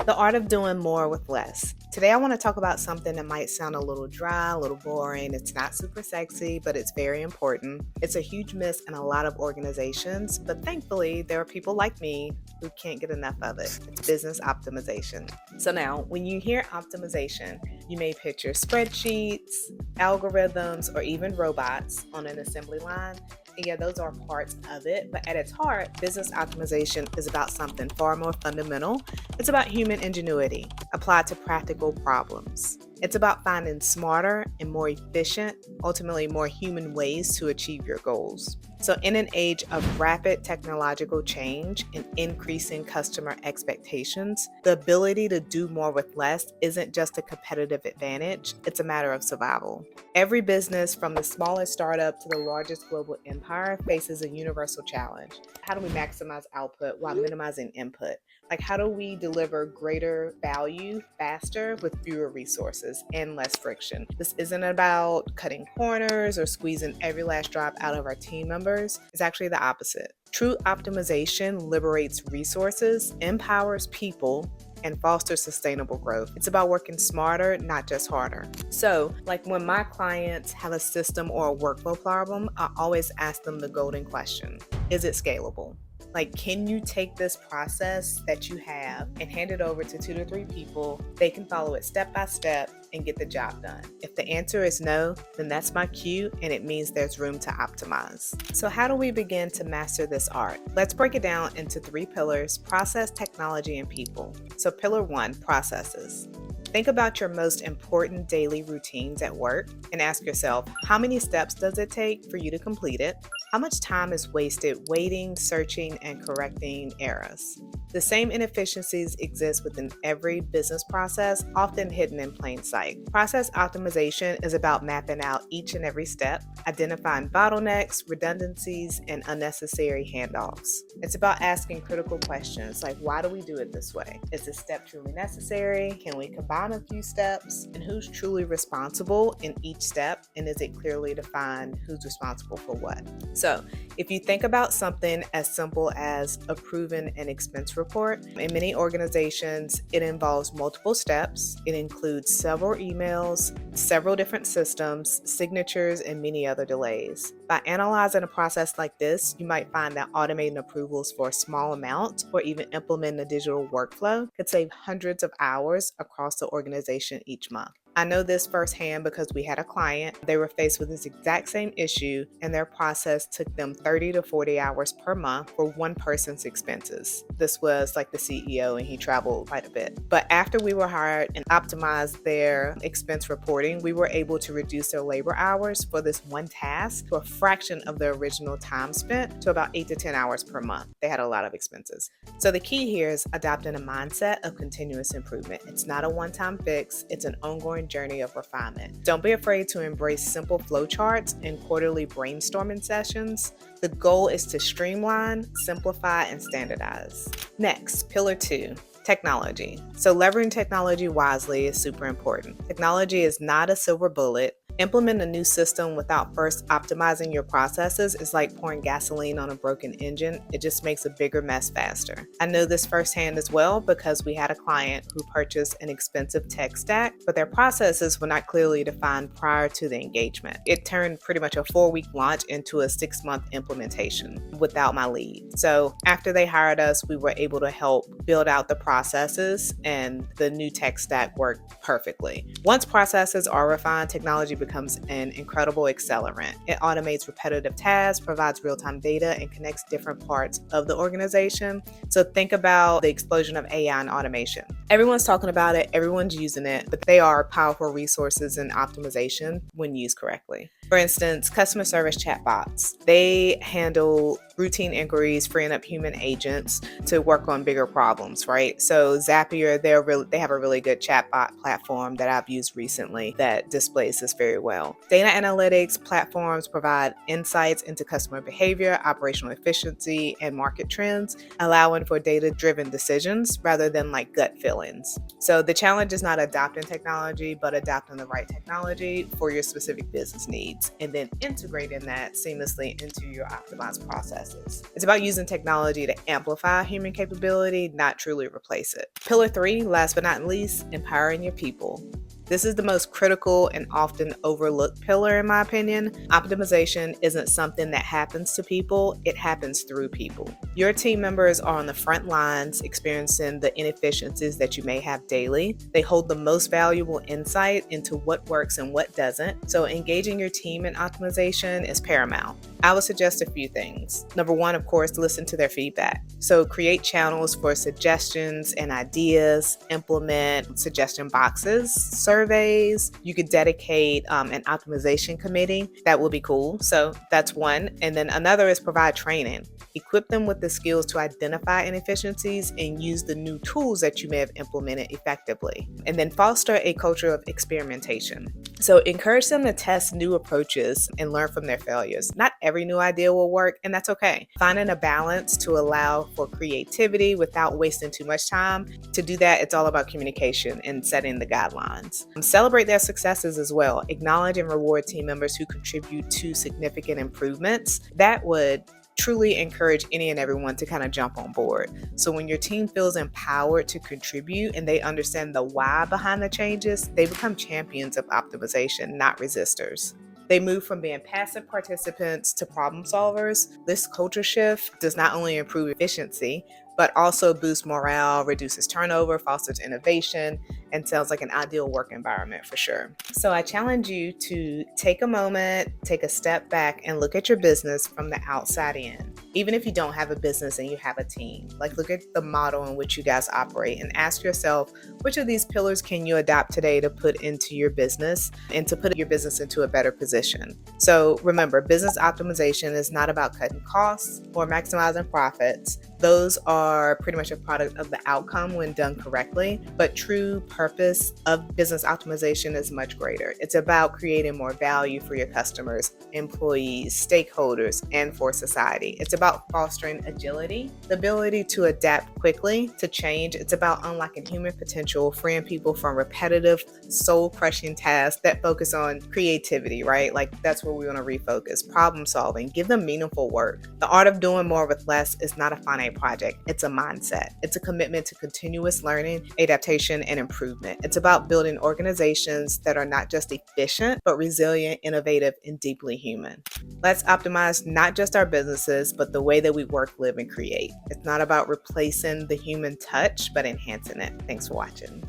The art of doing more with less. Today I want to talk about something that might sound a little dry, a little boring. It's not super sexy, but it's very important. It's a huge miss in a lot of organizations, but thankfully there are people like me who can't get enough of it. It's business optimization. So now, when you hear optimization, you may picture spreadsheets, algorithms, or even robots on an assembly line. And yeah, those are parts of it, but at its heart, business optimization is about something far more fundamental. It's about human ingenuity applied to practical problems. It's about finding smarter and more efficient, ultimately more human ways to achieve your goals. So in an age of rapid technological change and increasing customer expectations, the ability to do more with less isn't just a competitive advantage, it's a matter of survival. Every business, from the smallest startup to the largest global empire, faces a universal challenge. How do we maximize output while minimizing input? Like, how do we deliver greater value faster with fewer resources and less friction? This isn't about cutting corners or squeezing every last drop out of our team members. It's actually the opposite. True optimization liberates resources, empowers people, and fosters sustainable growth. It's about working smarter, not just harder. So, like when my clients have a system or a workflow problem, I always ask them the golden question: is it scalable? Like, can you take this process that you have and hand it over to 2 to 3 people? They can follow it step by step and get the job done. If the answer is no, then that's my cue, and it means there's room to optimize. So how do we begin to master this art? Let's break it down into 3 pillars: process, technology, and people. So pillar 1, processes. Think about your most important daily routines at work and ask yourself, how many steps does it take for you to complete it? How much time is wasted waiting, searching, and correcting errors? The same inefficiencies exist within every business process, often hidden in plain sight. Process optimization is about mapping out each and every step, identifying bottlenecks, redundancies, and unnecessary handoffs. It's about asking critical questions like, why do we do it this way? Is this step truly necessary? Can we combine a few steps? And who's truly responsible in each step? And is it clearly defined who's responsible for what? So if you think about something as simple as approving an expense report, in many organizations, it involves multiple steps. It includes several emails, several different systems, signatures, and many other delays. By analyzing a process like this, you might find that automating approvals for a small amount or even implementing a digital workflow could save hundreds of hours across the organization each month. I know this firsthand because we had a client. They were faced with this exact same issue, and their process took them 30 to 40 hours per month for one person's expenses. This was like the CEO, and he traveled quite a bit. But after we were hired and optimized their expense reporting, we were able to reduce their labor hours for this one task to a fraction of the original time spent, to about 8 to 10 hours per month. They had a lot of expenses. So the key here is adopting a mindset of continuous improvement. It's not a one-time fix. It's an ongoing journey of refinement. Don't be afraid to embrace simple flowcharts and quarterly brainstorming sessions. The goal is to streamline, simplify, and standardize. Next, pillar 2. Technology. So leveraging technology wisely is super important. Technology is not a silver bullet. Implement a new system without first optimizing your processes is like pouring gasoline on a broken engine. It just makes a bigger mess faster. I know this firsthand as well because we had a client who purchased an expensive tech stack, but their processes were not clearly defined prior to the engagement. It turned pretty much a 4-week launch into a 6-month implementation without my lead. So after they hired us, we were able to help build out the processes, and the new tech stack worked perfectly. Once processes are refined, technology becomes an incredible accelerant. It automates repetitive tasks, provides real-time data, and connects different parts of the organization. So think about the explosion of AI and automation. Everyone's talking about it, everyone's using it, but they are powerful resources in optimization when used correctly. For instance, customer service chatbots. They handle routine inquiries, freeing up human agents to work on bigger problems, right? So Zapier, they have a really good chatbot platform that I've used recently that displays this very well. Data analytics platforms provide insights into customer behavior, operational efficiency, and market trends, allowing for data-driven decisions rather than like gut feelings. feelings. So the challenge is not adopting technology, but adopting the right technology for your specific business needs, and then integrating that seamlessly into your optimized processes. It's about using technology to amplify human capability, not truly replace it. Pillar 3, last but not least, empowering your people. This is the most critical and often overlooked pillar, in my opinion. Optimization isn't something that happens to people, it happens through people. Your team members are on the front lines experiencing the inefficiencies that you may have daily. They hold the most valuable insight into what works and what doesn't. So engaging your team in optimization is paramount. I would suggest a few things. Number 1, of course, listen to their feedback. So create channels for suggestions and ideas, implement suggestion boxes, surveys. You could dedicate an optimization committee. That would be cool. So that's one. And then another is provide training. Equip them with the skills to identify inefficiencies and use the new tools that you may have implemented effectively. And then foster a culture of experimentation. So encourage them to test new approaches and learn from their failures. Not every new idea will work, and that's okay. Finding a balance to allow for creativity without wasting too much time. To do that, it's all about communication and setting the guidelines. Celebrate their successes as well. Acknowledge and reward team members who contribute to significant improvements. That would truly encourage any and everyone to kind of jump on board. So when your team feels empowered to contribute and they understand the why behind the changes, they become champions of optimization, not resistors. They move from being passive participants to problem solvers. This culture shift does not only improve efficiency, but also boosts morale, reduces turnover, fosters innovation, and sounds like an ideal work environment for sure. So I challenge you to take a moment, take a step back, and look at your business from the outside in. Even if you don't have a business and you have a team, like look at the model in which you guys operate and ask yourself, which of these pillars can you adopt today to put into your business and to put your business into a better position? So remember, business optimization is not about cutting costs or maximizing profits. Those are pretty much a product of the outcome when done correctly, but true purpose of business optimization is much greater. It's about creating more value for your customers, employees, stakeholders, and for society. It's about fostering agility, the ability to adapt quickly to change. It's about unlocking human potential, freeing people from repetitive, soul-crushing tasks that focus on creativity, right? Like that's where we want to refocus. Problem solving, give them meaningful work. The art of doing more with less is not a finite project. It's a mindset. It's a commitment to continuous learning, adaptation, and improvement. It's about building organizations that are not just efficient, but resilient, innovative, and deeply human. Let's optimize not just our businesses, but the way that we work, live, and create. It's not about replacing the human touch, but enhancing it. Thanks for watching.